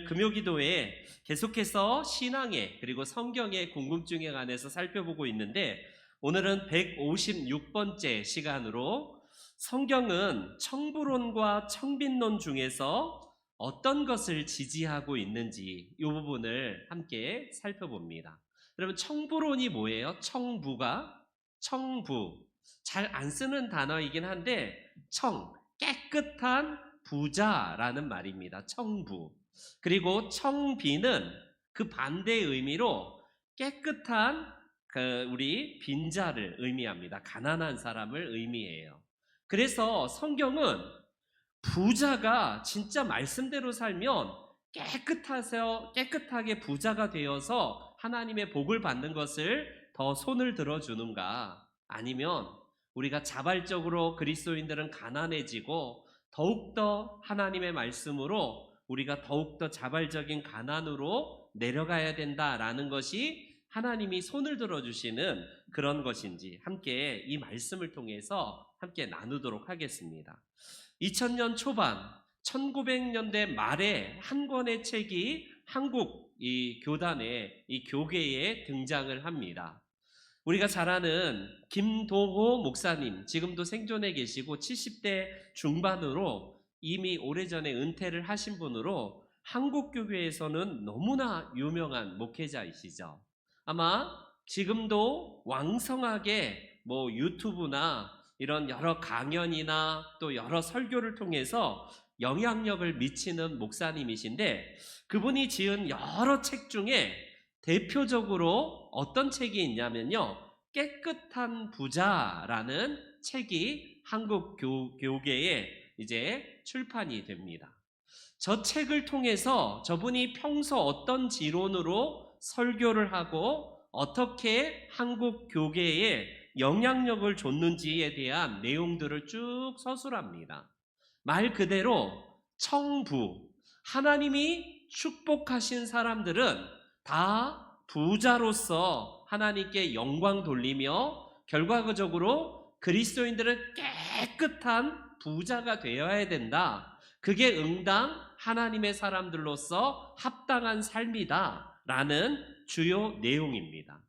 오늘 금요기도에 계속해서 신앙에 그리고 성경의 궁금증에 관해서 살펴보고 있는데, 오늘은 156번째 시간으로 성경은 청부론과 청빈론 중에서 어떤 것을 지지하고 있는지 이 부분을 함께 살펴봅니다. 여러분, 청부론이 뭐예요? 청부, 잘 안 쓰는 단어이긴 한데 깨끗한 부자라는 말입니다. 청부. 그리고 청빈은 그 반대의 의미로 깨끗한 우리 빈자를 의미합니다. 가난한 사람을 의미해요. 그래서 성경은 부자가 진짜 말씀대로 살면 깨끗하게 부자가 되어서 하나님의 복을 받는 것을 더 손을 들어주는가, 아니면 우리가 자발적으로 그리스도인들은 가난해지고 더욱더 하나님의 말씀으로 우리가 더욱더 자발적인 가난으로 내려가야 된다라는 것이 하나님이 손을 들어주시는 그런 것인지 함께 이 말씀을 통해서 함께 나누도록 하겠습니다. 2000년 초반 1900년대 말에 한 권의 책이 한국 이 교단의 이 교계에 등장을 합니다. 우리가 잘 아는 김동호 목사님, 지금도 생존해 계시고 70대 중반으로 이미 오래전에 은퇴를 하신 분으로 한국교회에서는 너무나 유명한 목회자이시죠. 아마 지금도 왕성하게 유튜브나 이런 여러 강연이나 또 여러 설교를 통해서 영향력을 미치는 목사님이신데, 그분이 지은 여러 책 중에 대표적으로 어떤 책이 있냐면요, 깨끗한 부자라는 책이 한국 교계에 이제 출판이 됩니다. 저 책을 통해서 저분이 평소 어떤 지론으로 설교를 하고 어떻게 한국 교계에 영향력을 줬는지에 대한 내용들을 쭉 서술합니다. 말 그대로 청부, 하나님이 축복하신 사람들은 다 부자로서 하나님께 영광 돌리며 결과적으로 그리스도인들은 깨끗한 부자가 되어야 된다. 그게 응당 하나님의 사람들로서 합당한 삶이다 라는 주요 내용입니다.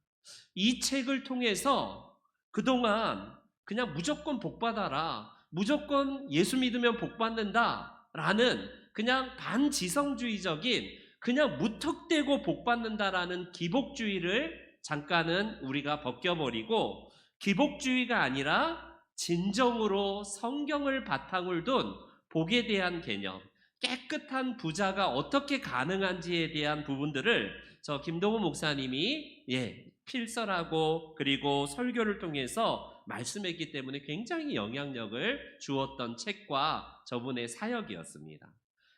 이 책을 통해서 그동안 그냥 무조건 복받아라, 무조건 예수 믿으면 복받는다 라는 그냥 반지성주의적인, 그냥 무턱대고 복받는다라는 기복주의를 잠깐은 우리가 벗겨버리고, 기복주의가 아니라 진정으로 성경을 바탕을 둔 복에 대한 개념, 깨끗한 부자가 어떻게 가능한지에 대한 부분들을 저 김동호 목사님이 필설하고 그리고 설교를 통해서 말씀했기 때문에 굉장히 영향력을 주었던 책과 저분의 사역이었습니다.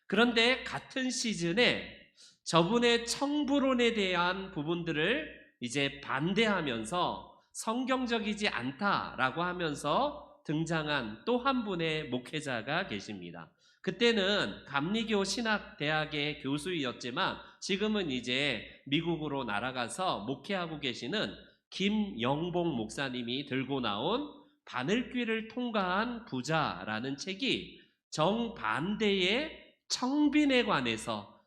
그런데 같은 시즌에 저분의 청부론에 대한 부분들을 이제 반대하면서 성경적이지 않다라고 하면서 등장한 또 한 분의 목회자가 계십니다. 그때는 감리교 신학대학의 교수였지만 지금은 이제 미국으로 날아가서 목회하고 계시는 김영봉 목사님이 들고 나온 바늘귀를 통과한 부자라는 책이 정반대의 청빈에 관해서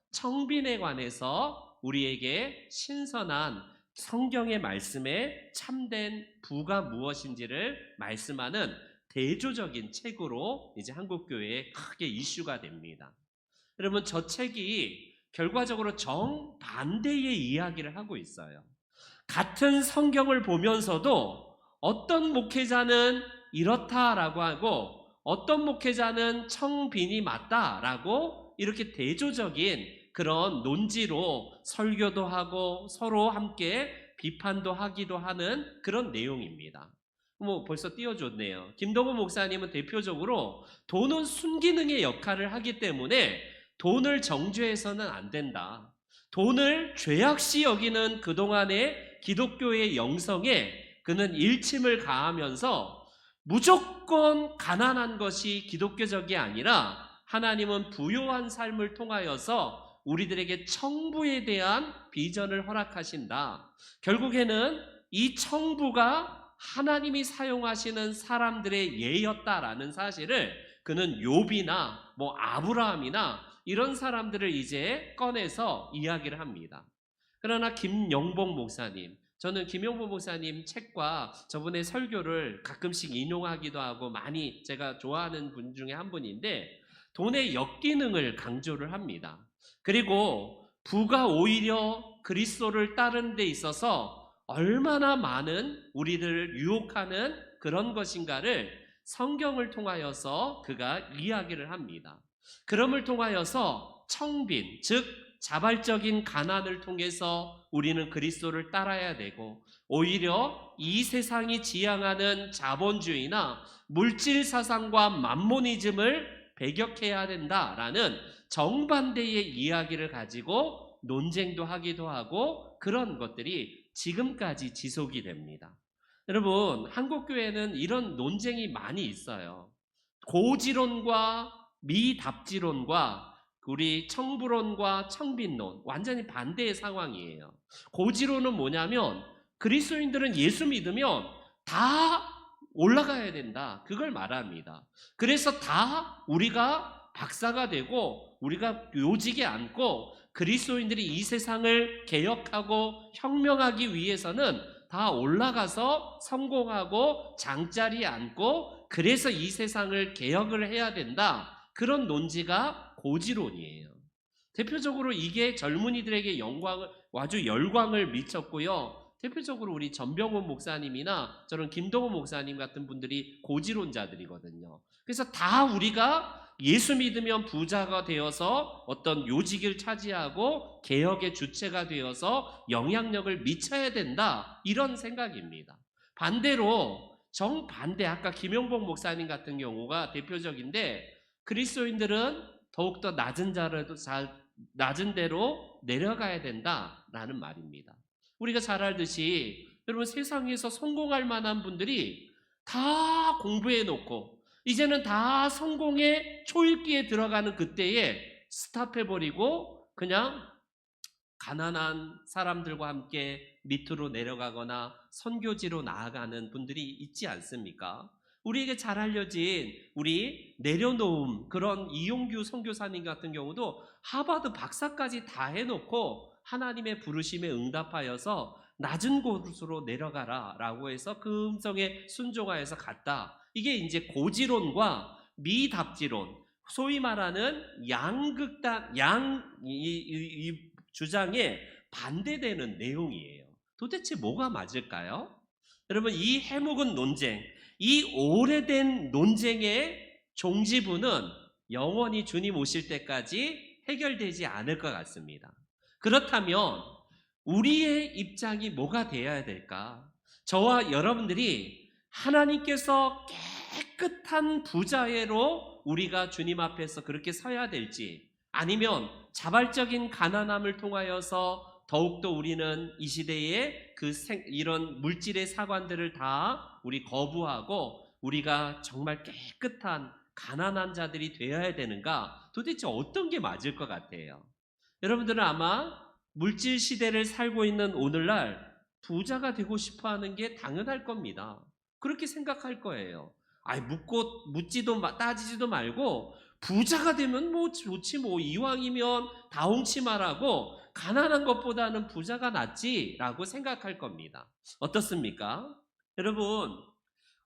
우리에게 신선한 성경의 말씀에 참된 부가 무엇인지를 말씀하는 대조적인 책으로 이제 한국교회에 크게 이슈가 됩니다. 여러분, 저 책이 결과적으로 정반대의 이야기를 하고 있어요. 같은 성경을 보면서도 어떤 목회자는 이렇다라고 하고 어떤 목회자는 청빈이 맞다라고 이렇게 대조적인 그런 논지로 설교도 하고 서로 함께 비판도 하기도 하는 그런 내용입니다. 벌써 띄워줬네요. 김동호 목사님은 대표적으로 돈은 순기능의 역할을 하기 때문에 돈을 정죄해서는 안 된다. 돈을 죄악시 여기는 그동안의 기독교의 영성에 그는 일침을 가하면서 무조건 가난한 것이 기독교적이 아니라 하나님은 부요한 삶을 통하여서 우리들에게 청부에 대한 비전을 허락하신다. 결국에는 이 청부가 하나님이 사용하시는 사람들의 예였다라는 사실을 그는 욥이나 아브라함이나 이런 사람들을 이제 꺼내서 이야기를 합니다. 그러나 김영복 목사님, 저는 김영복 목사님 책과 저분의 설교를 가끔씩 인용하기도 하고 많이 제가 좋아하는 분 중에 한 분인데, 돈의 역기능을 강조를 합니다. 그리고 부가 오히려 그리스도를 따르는 데 있어서 얼마나 많은 우리를 유혹하는 그런 것인가를 성경을 통하여서 그가 이야기를 합니다. 그럼을 통하여서 청빈, 즉 자발적인 가난을 통해서 우리는 그리스도를 따라야 되고, 오히려 이 세상이 지향하는 자본주의나 물질 사상과 만모니즘을 배격해야 된다라는 정반대의 이야기를 가지고 논쟁도 하기도 하고, 그런 것들이 지금까지 지속이 됩니다. 여러분, 한국교회는 이런 논쟁이 많이 있어요. 고지론과 미답지론과 우리 청부론과 청빈론, 완전히 반대의 상황이에요. 고지론은 뭐냐면 그리스도인들은 예수 믿으면 다 올라가야 된다, 그걸 말합니다. 그래서 다 우리가 박사가 되고 우리가 요직에 앉고 그리스도인들이 이 세상을 개혁하고 혁명하기 위해서는 다 올라가서 성공하고 장자리에 앉고, 그래서 이 세상을 개혁을 해야 된다, 그런 논지가 고지론이에요. 대표적으로 이게 젊은이들에게 아주 열광을 미쳤고요. 대표적으로 우리 전병훈 목사님이나 저런 김동훈 목사님 같은 분들이 고지론자들이거든요. 그래서 다 우리가 예수 믿으면 부자가 되어서 어떤 요직을 차지하고 개혁의 주체가 되어서 영향력을 미쳐야 된다, 이런 생각입니다. 반대로 정반대, 아까 김용복 목사님 같은 경우가 대표적인데, 그리스도인들은 더욱더 낮은 데로 내려가야 된다라는 말입니다. 우리가 잘 알듯이 여러분, 세상에서 성공할 만한 분들이 다 공부해 놓고 이제는 다 성공의 초읽기에 들어가는 그때에 스탑해버리고 그냥 가난한 사람들과 함께 밑으로 내려가거나 선교지로 나아가는 분들이 있지 않습니까? 우리에게 잘 알려진 우리 내려놓음, 그런 이용규 선교사님 같은 경우도 하버드 박사까지 다 해놓고 하나님의 부르심에 응답하여서 낮은 곳으로 내려가라 라고 해서 그 음성에 순종하여서 갔다. 이게 이제 고지론과 미답지론, 소위 말하는 양극단, 이 주장에 반대되는 내용이에요. 도대체 뭐가 맞을까요? 여러분, 이 해묵은 논쟁, 이 오래된 논쟁의 종지부는 영원히 주님 오실 때까지 해결되지 않을 것 같습니다. 그렇다면 우리의 입장이 뭐가 되어야 될까? 저와 여러분들이 하나님께서 깨끗한 부자애로 우리가 주님 앞에서 그렇게 서야 될지, 아니면 자발적인 가난함을 통하여서 더욱더 우리는 이 시대에 이런 물질의 사관들을 다 우리 거부하고 우리가 정말 깨끗한 가난한 자들이 되어야 되는가? 도대체 어떤 게 맞을 것 같아요? 여러분들은 아마 물질 시대를 살고 있는 오늘날 부자가 되고 싶어 하는 게 당연할 겁니다. 그렇게 생각할 거예요. 묻지도 따지지도 말고 부자가 되면 뭐 좋지, 뭐 이왕이면 다홍치마라고 가난한 것보다는 부자가 낫지라고 생각할 겁니다. 어떻습니까? 여러분,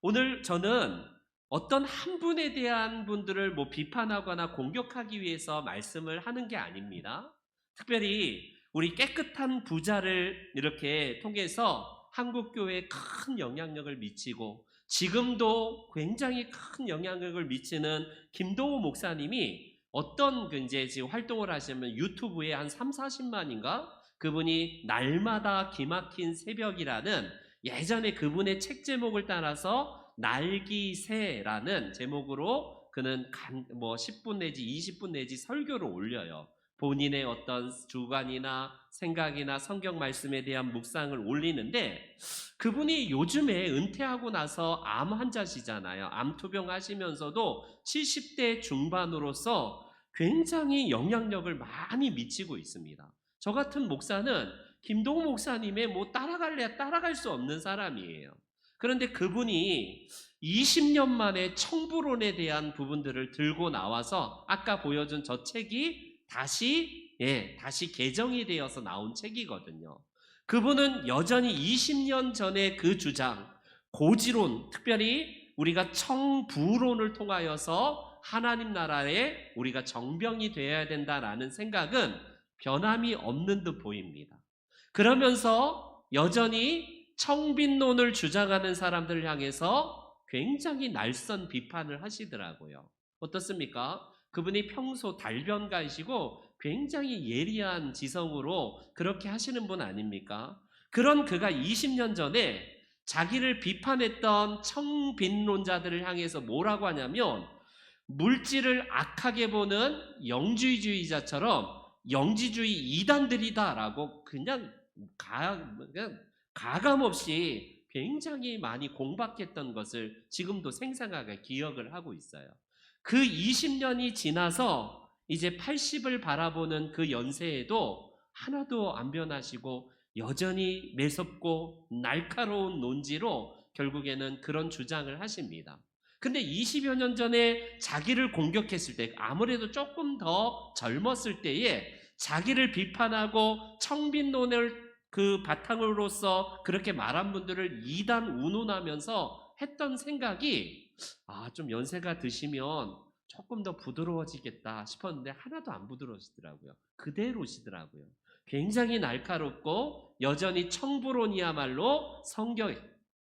오늘 저는 어떤 한 분에 대한 분들을 뭐 비판하거나 공격하기 위해서 말씀을 하는 게 아닙니다. 특별히 우리 깨끗한 부자를 이렇게 통해서 한국교회에 큰 영향력을 미치고 지금도 굉장히 큰 영향력을 미치는 김동호 목사님이 어떤 이제 지금 활동을 하시면 유튜브에 한 3, 40만인가? 그분이 날마다 기막힌 새벽이라는, 예전에 그분의 책 제목을 따라서 날기새라는 제목으로 그는 10분 내지 20분 내지 설교를 올려요. 본인의 어떤 주관이나 생각이나 성경 말씀에 대한 묵상을 올리는데, 그분이 요즘에 은퇴하고 나서 암 환자시잖아요. 암 투병 하시면서도 70대 중반으로서 굉장히 영향력을 많이 미치고 있습니다. 저 같은 목사는 김동호 목사님의 따라갈 수 없는 사람이에요. 그런데 그분이 20년 만에 청부론에 대한 부분들을 들고 나와서 아까 보여준 저 책이 다시 개정이 되어서 나온 책이거든요. 그분은 여전히 20년 전에 그 주장, 고지론, 특별히 우리가 청부론을 통하여서 하나님 나라에 우리가 정병이 되어야 된다라는 생각은 변함이 없는 듯 보입니다. 그러면서 여전히 청빈론을 주장하는 사람들을 향해서 굉장히 날선 비판을 하시더라고요. 어떻습니까? 그분이 평소 달변가이시고 굉장히 예리한 지성으로 그렇게 하시는 분 아닙니까? 그런 그가 20년 전에 자기를 비판했던 청빈론자들을 향해서 뭐라고 하냐면 물질을 악하게 보는 영지주의자처럼 영지주의 이단들이다라고 그냥 가감 없이 굉장히 많이 공박했던 것을 지금도 생생하게 기억을 하고 있어요. 그 20년이 지나서 이제 80을 바라보는 그 연세에도 하나도 안 변하시고 여전히 매섭고 날카로운 논지로 결국에는 그런 주장을 하십니다. 근데 20여 년 전에 자기를 공격했을 때, 아무래도 조금 더 젊었을 때에 자기를 비판하고 청빈론을 그 바탕으로서 그렇게 말한 분들을 이단 운운하면서 했던 생각이 좀 연세가 드시면 조금 더 부드러워지겠다 싶었는데 하나도 안 부드러우시더라고요. 그대로시더라고요. 굉장히 날카롭고 여전히 청부론이야말로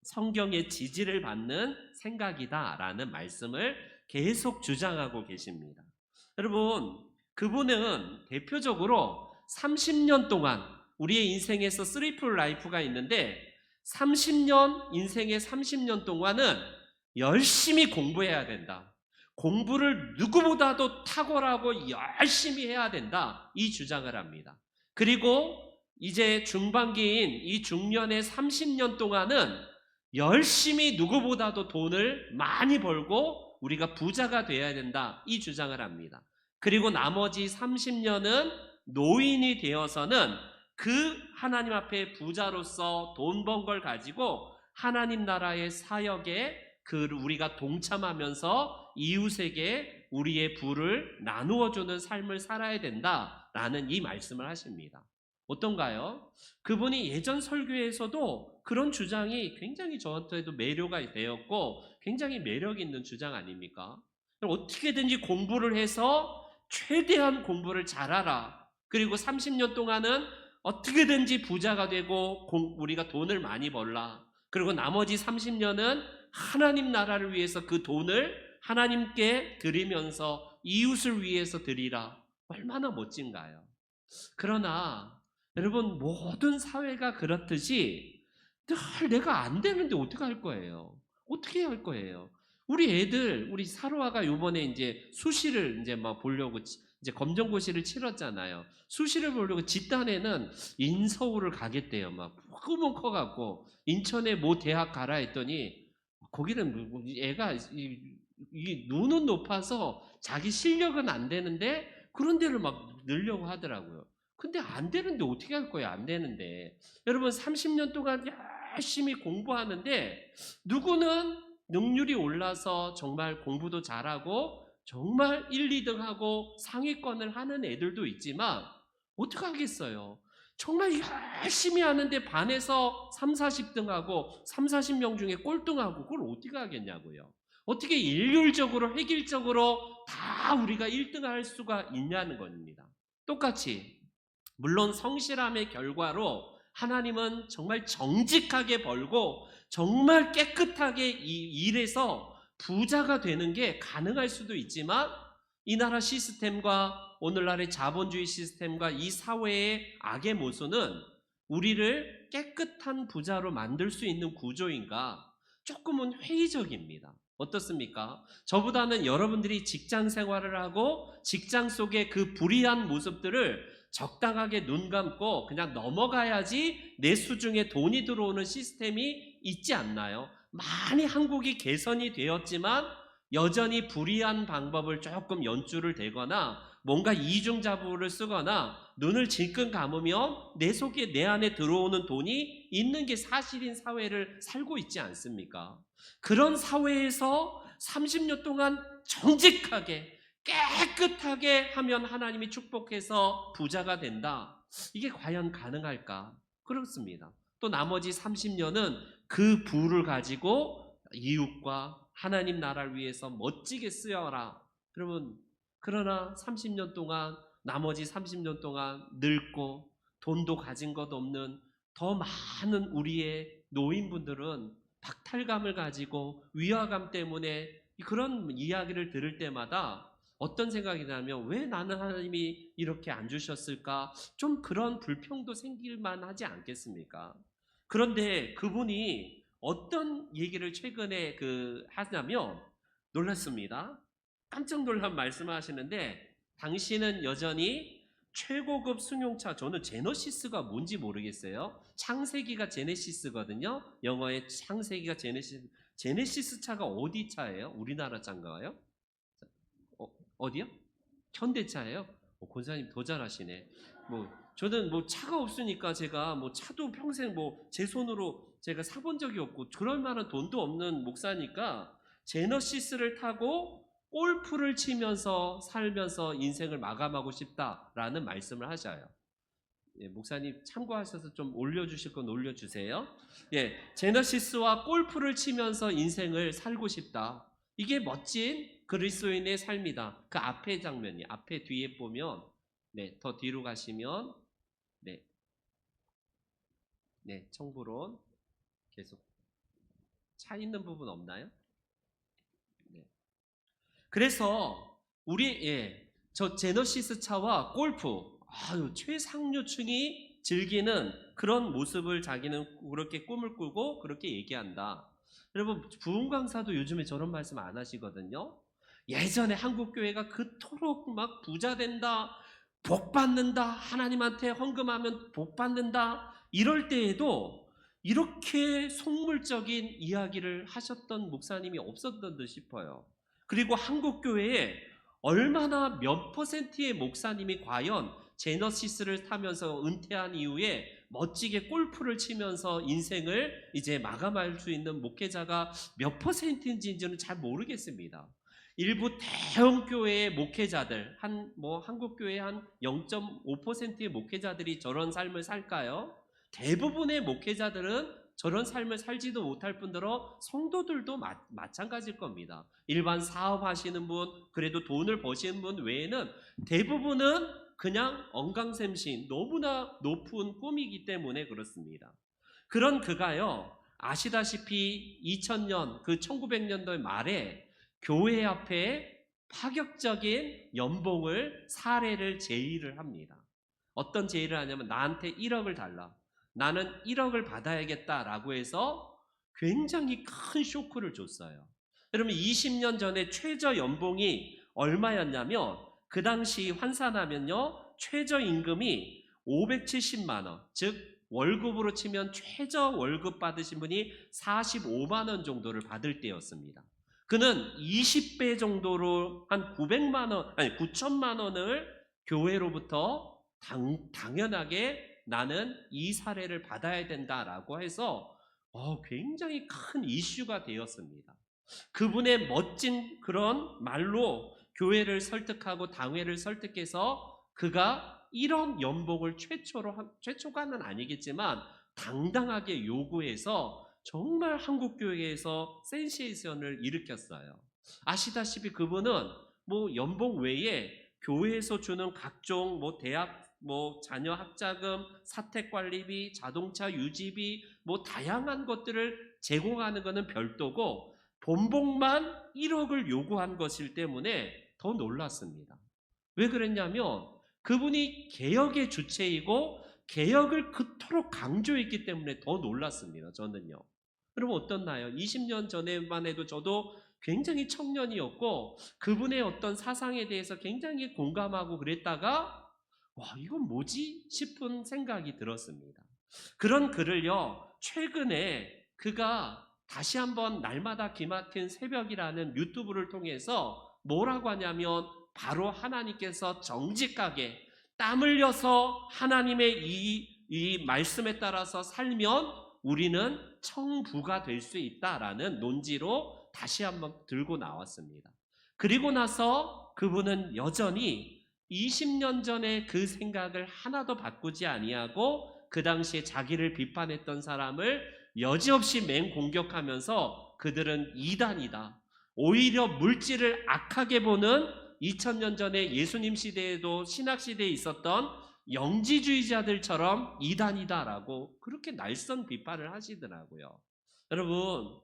성경의 지지를 받는 생각이다라는 말씀을 계속 주장하고 계십니다. 여러분, 그분은 대표적으로 30년 동안 우리의 인생에서 쓰리풀 라이프가 있는데 30년, 인생의 30년 동안은 열심히 공부해야 된다. 공부를 누구보다도 탁월하고 열심히 해야 된다. 이 주장을 합니다. 그리고 이제 중반기인 이 중년의 30년 동안은 열심히 누구보다도 돈을 많이 벌고 우리가 부자가 되어야 된다. 이 주장을 합니다. 그리고 나머지 30년은 노인이 되어서는 그 하나님 앞에 부자로서 돈 번 걸 가지고 하나님 나라의 사역에 우리가 동참하면서 이웃에게 우리의 부를 나누어주는 삶을 살아야 된다라는 이 말씀을 하십니다. 어떤가요? 그분이 예전 설교에서도 그런 주장이 굉장히 저한테도 매료가 되었고 굉장히 매력 있는 주장 아닙니까? 어떻게든지 공부를 해서 최대한 공부를 잘하라. 그리고 30년 동안은 어떻게든지 부자가 되고 우리가 돈을 많이 벌라. 그리고 나머지 30년은 하나님 나라를 위해서 그 돈을 하나님께 드리면서 이웃을 위해서 드리라. 얼마나 멋진가요? 그러나 여러분, 모든 사회가 그렇듯이 늘 내가 안 되는데 어떻게 할 거예요? 어떻게 할 거예요? 우리 사로아가 요번에 이제 수시를 이제 막 보려고 이제 검정고시를 치렀잖아요. 수시를 보려고 집단에는 인서울을 가겠대요. 막 꿈은 커갖고 인천에 뭐 대학 가라 했더니 거기는 애가 이 눈은 높아서 자기 실력은 안 되는데 그런 데를 막 넣으려고 하더라고요. 근데 안 되는데 어떻게 할 거예요? 안 되는데. 여러분 30년 동안 열심히 공부하는데 누구는 능률이 올라서 정말 공부도 잘하고 정말 1, 2등 하고 상위권을 하는 애들도 있지만 어떻게 하겠어요? 정말 열심히 하는데 반에서 3, 40등 하고 3, 40명 중에 꼴등하고 그걸 어떻게 하겠냐고요. 어떻게 일률적으로 획일적으로 다 우리가 1등 할 수가 있냐는 겁니다. 똑같이 물론 성실함의 결과로 하나님은 정말 정직하게 벌고 정말 깨끗하게 일해서 부자가 되는 게 가능할 수도 있지만 이 나라 시스템과 오늘날의 자본주의 시스템과 이 사회의 악의 모순은 우리를 깨끗한 부자로 만들 수 있는 구조인가? 조금은 회의적입니다. 어떻습니까? 저보다는 여러분들이 직장 생활을 하고 직장 속의 그 불의한 모습들을 적당하게 눈 감고 그냥 넘어가야지 내 수중에 돈이 들어오는 시스템이 있지 않나요? 많이 한국이 개선이 되었지만 여전히 불의한 방법을 조금 연줄을 대거나 뭔가 이중자부를 쓰거나 눈을 질끈 감으면 내 속에 내 안에 들어오는 돈이 있는 게 사실인 사회를 살고 있지 않습니까? 그런 사회에서 30년 동안 정직하게 깨끗하게 하면 하나님이 축복해서 부자가 된다. 이게 과연 가능할까? 그렇습니다. 또 나머지 30년은 그 부를 가지고 이웃과 하나님 나라를 위해서 멋지게 쓰여라. 여러분, 그러나 30년 동안, 나머지 30년 동안 늙고 돈도 가진 것 없는 더 많은 우리의 노인분들은 박탈감을 가지고 위화감 때문에 그런 이야기를 들을 때마다 어떤 생각이 나면 왜 나는 하나님이 이렇게 안 주셨을까? 좀 그런 불평도 생길 만하지 않겠습니까? 그런데 그분이 어떤 얘기를 최근에 하냐면 놀랐습니다. 깜짝 놀란 말씀을 하시는데 당신은 여전히 최고급 승용차, 저는 제너시스가 뭔지 모르겠어요. 창세기가 제네시스거든요. 영어의 창세기가 제네시스 차가 어디 차예요? 우리나라 차인가요? 어디요? 현대차예요? 권사님 더 잘하시네. 저는 차가 없으니까 제가 차도 평생 제 손으로 제가 사본 적이 없고 그럴 만한 돈도 없는 목사니까 제너시스를 타고 골프를 치면서 살면서 인생을 마감하고 싶다라는 말씀을 하셔요. 예, 목사님 참고하셔서 좀 올려주실 건 올려주세요. 예, 제너시스와 골프를 치면서 인생을 살고 싶다. 이게 멋진 그리스도인의 삶이다. 그 앞에 장면이 앞에 뒤에 보면 더 뒤로 가시면 청부론 계속 차 있는 부분 없나요? 네. 그래서 저 제너시스 차와 골프 최상류층이 즐기는 그런 모습을 자기는 그렇게 꿈을 꾸고 그렇게 얘기한다. 여러분 부흥 강사도 요즘에 저런 말씀 안 하시거든요. 예전에 한국 교회가 그토록 막 부자 된다, 복 받는다, 하나님한테 헌금하면 복 받는다 이럴 때에도 이렇게 속물적인 이야기를 하셨던 목사님이 없었던 듯 싶어요. 그리고 한국 교회에 얼마나 몇 퍼센트의 목사님이 과연 제너시스를 타면서 은퇴한 이후에 멋지게 골프를 치면서 인생을 이제 마감할 수 있는 목회자가 몇 퍼센트인지는 잘 모르겠습니다. 일부 대형 교회의 목회자들, 한국 교회 한 0.5%의 목회자들이 저런 삶을 살까요? 대부분의 목회자들은 저런 삶을 살지도 못할 뿐더러 성도들도 마찬가지일 겁니다. 일반 사업하시는 분, 그래도 돈을 버시는 분 외에는 대부분은 그냥 엉강샘신, 너무나 높은 꿈이기 때문에 그렇습니다. 그런 그가요, 아시다시피 2000년, 1900년도 말에 교회 앞에 파격적인 연봉을 사례를 제의를 합니다. 어떤 제의를 하냐면 나한테 1억을 달라. 나는 1억을 받아야겠다라고 해서 굉장히 큰 쇼크를 줬어요. 여러분 20년 전에 최저 연봉이 얼마였냐면 그 당시 환산하면요 최저임금이 570만 원, 즉 월급으로 치면 최저 월급 받으신 분이 45만 원 정도를 받을 때였습니다. 그는 20배 정도로 한 9천만 원을 교회로부터 당연하게 나는 이 사례를 받아야 된다라고 해서 굉장히 큰 이슈가 되었습니다. 그분의 멋진 그런 말로 교회를 설득하고 당회를 설득해서 그가 1억 연봉을 최초가는 아니겠지만 당당하게 요구해서 정말 한국교회에서 센세이션을 일으켰어요. 아시다시피 그분은 연봉 외에 교회에서 주는 각종 대학 자녀 학자금, 사택관리비, 자동차 유지비 다양한 것들을 제공하는 것은 별도고 본봉만 1억을 요구한 것일 때문에 더 놀랐습니다. 왜 그랬냐면 그분이 개혁의 주체이고 개혁을 그토록 강조했기 때문에 더 놀랐습니다. 저는요. 여러분 어떻나요? 20년 전에만 해도 저도 굉장히 청년이었고 그분의 어떤 사상에 대해서 굉장히 공감하고 그랬다가 이건 뭐지? 싶은 생각이 들었습니다. 그런 글을요 최근에 그가 다시 한번 날마다 기막힌 새벽이라는 유튜브를 통해서 뭐라고 하냐면 바로 하나님께서 정직하게 땀 흘려서 하나님의 이 말씀에 따라서 살면 우리는 청부가 될 수 있다라는 논지로 다시 한번 들고 나왔습니다. 그리고 나서 그분은 여전히 20년 전에 그 생각을 하나도 바꾸지 아니하고 그 당시에 자기를 비판했던 사람을 여지없이 맹공격하면서 그들은 이단이다, 오히려 물질을 악하게 보는 2000년 전에 예수님 시대에도 신학 시대에 있었던 영지주의자들처럼 이단이다라고 그렇게 날선 비판을 하시더라고요. 여러분,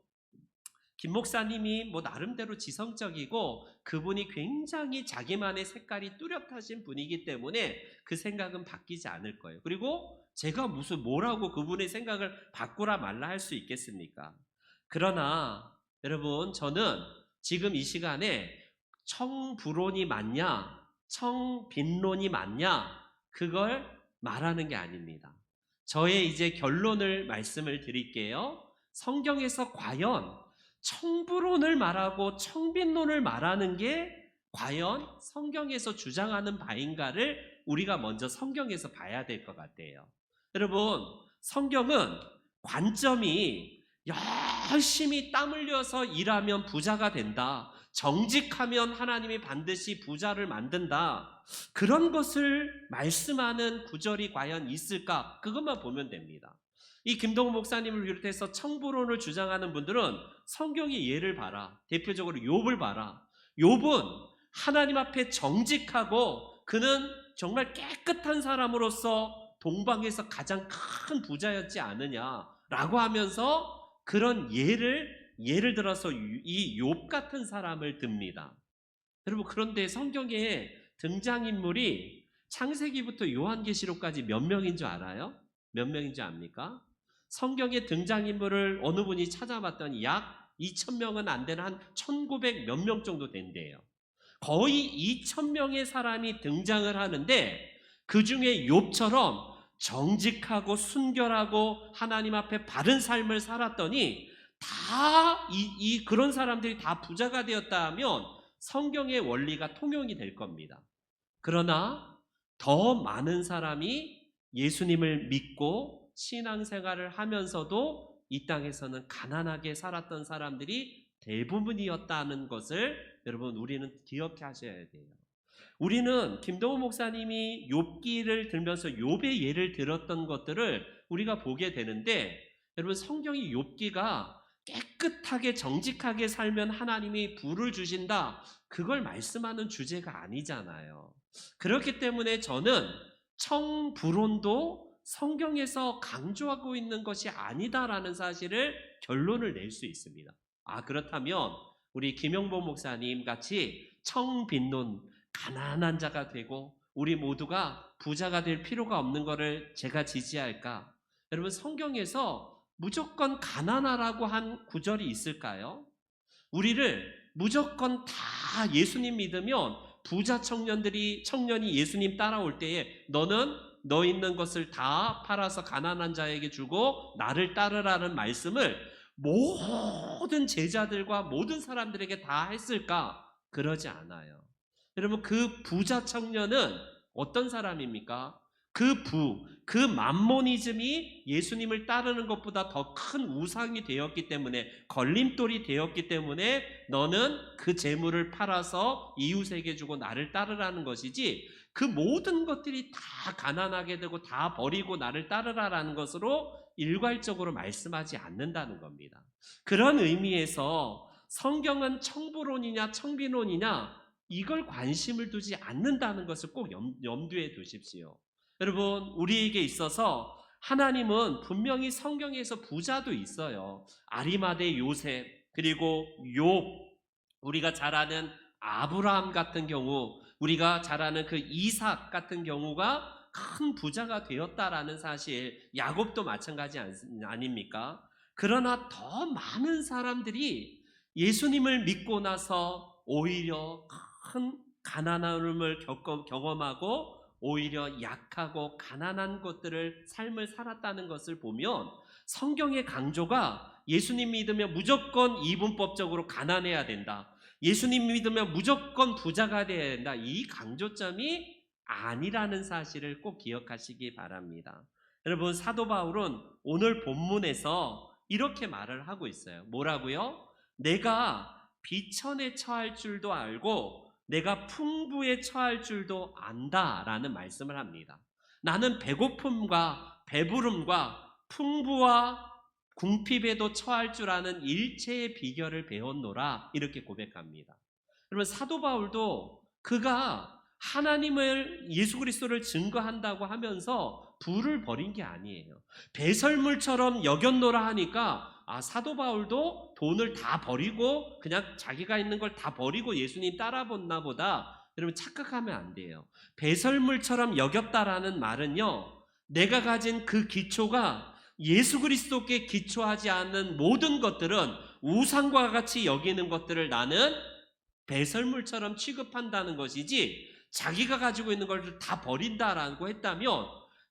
김 목사님이 뭐 나름대로 지성적이고 그분이 굉장히 자기만의 색깔이 뚜렷하신 분이기 때문에 그 생각은 바뀌지 않을 거예요. 그리고 제가 무슨 뭐라고 그분의 생각을 바꾸라 말라 할 수 있겠습니까? 그러나 여러분, 저는 지금 이 시간에 청부론이 맞냐, 청빈론이 맞냐, 그걸 말하는 게 아닙니다. 저의 이제 결론을 말씀을 드릴게요. 성경에서 과연 청부론을 말하고 청빈론을 말하는 게 과연 성경에서 주장하는 바인가를 우리가 먼저 성경에서 봐야 될 것 같아요. 여러분, 성경은 관점이 열심히 땀 흘려서 일하면 부자가 된다, 정직하면 하나님이 반드시 부자를 만든다, 그런 것을 말씀하는 구절이 과연 있을까? 그것만 보면 됩니다. 이 김동훈 목사님을 비롯해서 청부론을 주장하는 분들은 성경의 예를 봐라. 대표적으로 욥을 봐라. 욥은 하나님 앞에 정직하고 그는 정말 깨끗한 사람으로서 동방에서 가장 큰 부자였지 않느냐라고 하면서 그런 예를 들어서 이 욥 같은 사람을 듭니다. 여러분, 그런데 성경에 등장인물이 창세기부터 요한계시록까지 몇 명인 줄 알아요? 몇 명인 줄 압니까? 성경의 등장인물을 어느 분이 찾아봤더니 약 2,000명은 안 되는 한 1,900 몇 명 정도 된대요. 거의 2,000명의 사람이 등장을 하는데 그 중에 욥처럼 정직하고 순결하고 하나님 앞에 바른 삶을 살았더니 다 그런 사람들이 다 부자가 되었다 하면 성경의 원리가 통용이 될 겁니다. 그러나 더 많은 사람이 예수님을 믿고 신앙생활을 하면서도 이 땅에서는 가난하게 살았던 사람들이 대부분이었다는 것을 여러분, 우리는 기억해 하셔야 돼요. 우리는 김동훈 목사님이 욥기를 들면서 욥의 예를 들었던 것들을 우리가 보게 되는데, 여러분, 성경이 욥기가 깨끗하게 정직하게 살면 하나님이 부를 주신다, 그걸 말씀하는 주제가 아니잖아요. 그렇기 때문에 저는 청부론도 성경에서 강조하고 있는 것이 아니다라는 사실을 결론을 낼 수 있습니다. 그렇다면 우리 김영보 목사님 같이 청빈론, 가난한 자가 되고 우리 모두가 부자가 될 필요가 없는 것을 제가 지지할까? 여러분, 성경에서 무조건 가난하라고 한 구절이 있을까요? 우리를 무조건 다 예수님 믿으면 부자 청년이 예수님 따라올 때에 너는 너 있는 것을 다 팔아서 가난한 자에게 주고 나를 따르라는 말씀을 모든 제자들과 모든 사람들에게 다 했을까? 그러지 않아요. 여러분, 그 부자 청년은 어떤 사람입니까? 그 맘모니즘이 예수님을 따르는 것보다 더 큰 우상이 되었기 때문에, 걸림돌이 되었기 때문에 너는 그 재물을 팔아서 이웃에게 주고 나를 따르라는 것이지, 그 모든 것들이 다 가난하게 되고 다 버리고 나를 따르라는 것으로 일괄적으로 말씀하지 않는다는 겁니다. 그런 의미에서 성경은 청부론이냐 청빈론이냐 이걸 관심을 두지 않는다는 것을 꼭 염두에 두십시오. 여러분, 우리에게 있어서 하나님은 분명히 성경에서 부자도 있어요. 아리마대 요셉, 그리고 욥, 우리가 잘 아는 아브라함 같은 경우, 우리가 잘 아는 그 이삭 같은 경우가 큰 부자가 되었다라는 사실, 야곱도 마찬가지 아닙니까? 그러나 더 많은 사람들이 예수님을 믿고 나서 오히려 큰 가난함을 경험하고 오히려 약하고 가난한 것들을 삶을 살았다는 것을 보면 성경의 강조가 예수님 믿으면 무조건 이분법적으로 가난해야 된다, 예수님 믿으면 무조건 부자가 돼야 된다, 이 강조점이 아니라는 사실을 꼭 기억하시기 바랍니다. 여러분, 사도 바울은 오늘 본문에서 이렇게 말을 하고 있어요. 뭐라고요? 내가 비천에 처할 줄도 알고 내가 풍부에 처할 줄도 안다라는 말씀을 합니다. 나는 배고픔과 배부름과 풍부와 궁핍에도 처할 줄 아는 일체의 비결을 배웠노라, 이렇게 고백합니다. 여러분, 사도 바울도 그가 하나님을, 예수 그리스도를 증거한다고 하면서 부를 버린 게 아니에요. 배설물처럼 여겼노라 하니까 사도 바울도 돈을 다 버리고 그냥 자기가 있는 걸 다 버리고 예수님 따라봤나 보다, 여러분 착각하면 안 돼요. 배설물처럼 여겼다라는 말은요, 내가 가진 그 기초가 예수 그리스도께 기초하지 않는 모든 것들은 우상과 같이 여기는 것들을 나는 배설물처럼 취급한다는 것이지, 자기가 가지고 있는 걸 다 버린다라고 했다면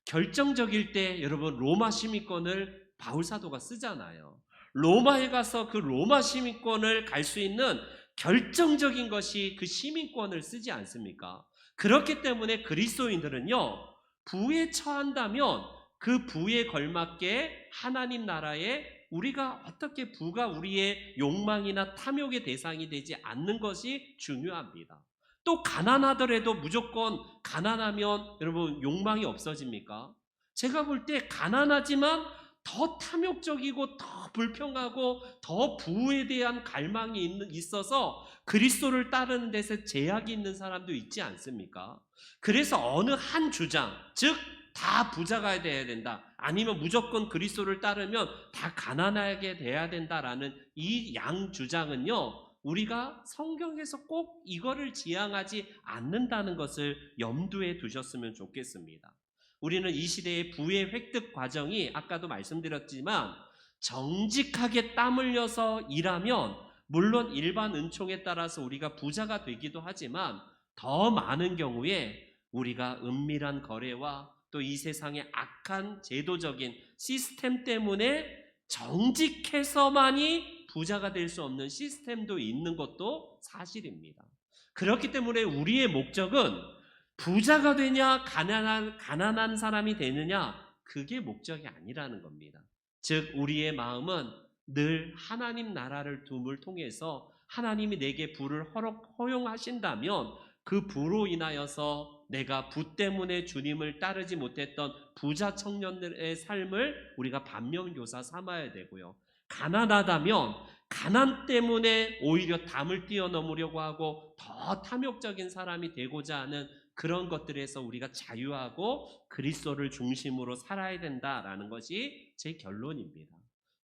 결정적일 때 여러분 로마 시민권을 바울 사도가 쓰잖아요. 로마에 가서 그 로마 시민권을 갈 수 있는 결정적인 것이 그 시민권을 쓰지 않습니까? 그렇기 때문에 그리스도인들은요, 부에 처한다면 그 부에 걸맞게 하나님 나라에 우리가 어떻게 부가 우리의 욕망이나 탐욕의 대상이 되지 않는 것이 중요합니다. 또 가난하더라도 무조건 가난하면 여러분 욕망이 없어집니까? 제가 볼 때 가난하지만 더 탐욕적이고 더 불평하고 더 부에 대한 갈망이 있어서 그리스도를 따르는 데서 제약이 있는 사람도 있지 않습니까? 그래서 어느 한 주장, 즉 다 부자가 돼야 된다, 아니면 무조건 그리스도를 따르면 다 가난하게 돼야 된다라는 이 양 주장은요, 우리가 성경에서 꼭 이거를 지향하지 않는다는 것을 염두에 두셨으면 좋겠습니다. 우리는 이 시대의 부의 획득 과정이 아까도 말씀드렸지만 정직하게 땀 흘려서 일하면 물론 일반 은총에 따라서 우리가 부자가 되기도 하지만 더 많은 경우에 우리가 은밀한 거래와 또 이 세상의 악한 제도적인 시스템 때문에 정직해서만이 부자가 될 수 없는 시스템도 있는 것도 사실입니다. 그렇기 때문에 우리의 목적은 부자가 되냐 가난한 사람이 되느냐, 그게 목적이 아니라는 겁니다. 즉 우리의 마음은 늘 하나님 나라를 둠을 통해서 하나님이 내게 부를 허용하신다면 그 부로 인하여서 내가 부 때문에 주님을 따르지 못했던 부자 청년들의 삶을 우리가 반면교사 삼아야 되고요. 가난하다면 가난 때문에 오히려 담을 뛰어넘으려고 하고 더 탐욕적인 사람이 되고자 하는 그런 것들에서 우리가 자유하고 그리스도를 중심으로 살아야 된다라는 것이 제 결론입니다.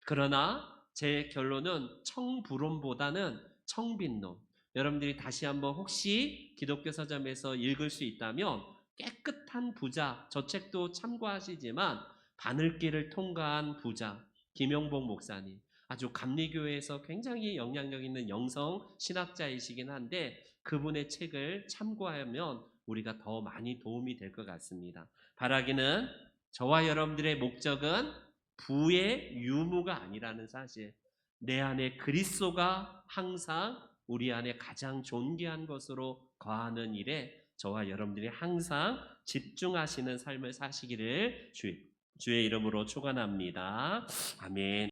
그러나 제 결론은 청부론보다는 청빈론. 여러분들이 다시 한번 혹시 기독교 서점에서 읽을 수 있다면 깨끗한 부자, 저 책도 참고하시지만 바늘길을 통과한 부자, 김용복 목사님, 아주 감리교회에서 굉장히 영향력 있는 영성 신학자이시긴 한데 그분의 책을 참고하면 우리가 더 많이 도움이 될 것 같습니다. 바라기는 저와 여러분들의 목적은 부의 유무가 아니라는 사실, 내 안에 그리스도가 항상 우리 안에 가장 존귀한 것으로 거하는 일에 저와 여러분들이 항상 집중하시는 삶을 사시기를 주의 이름으로 축원합니다. 아멘.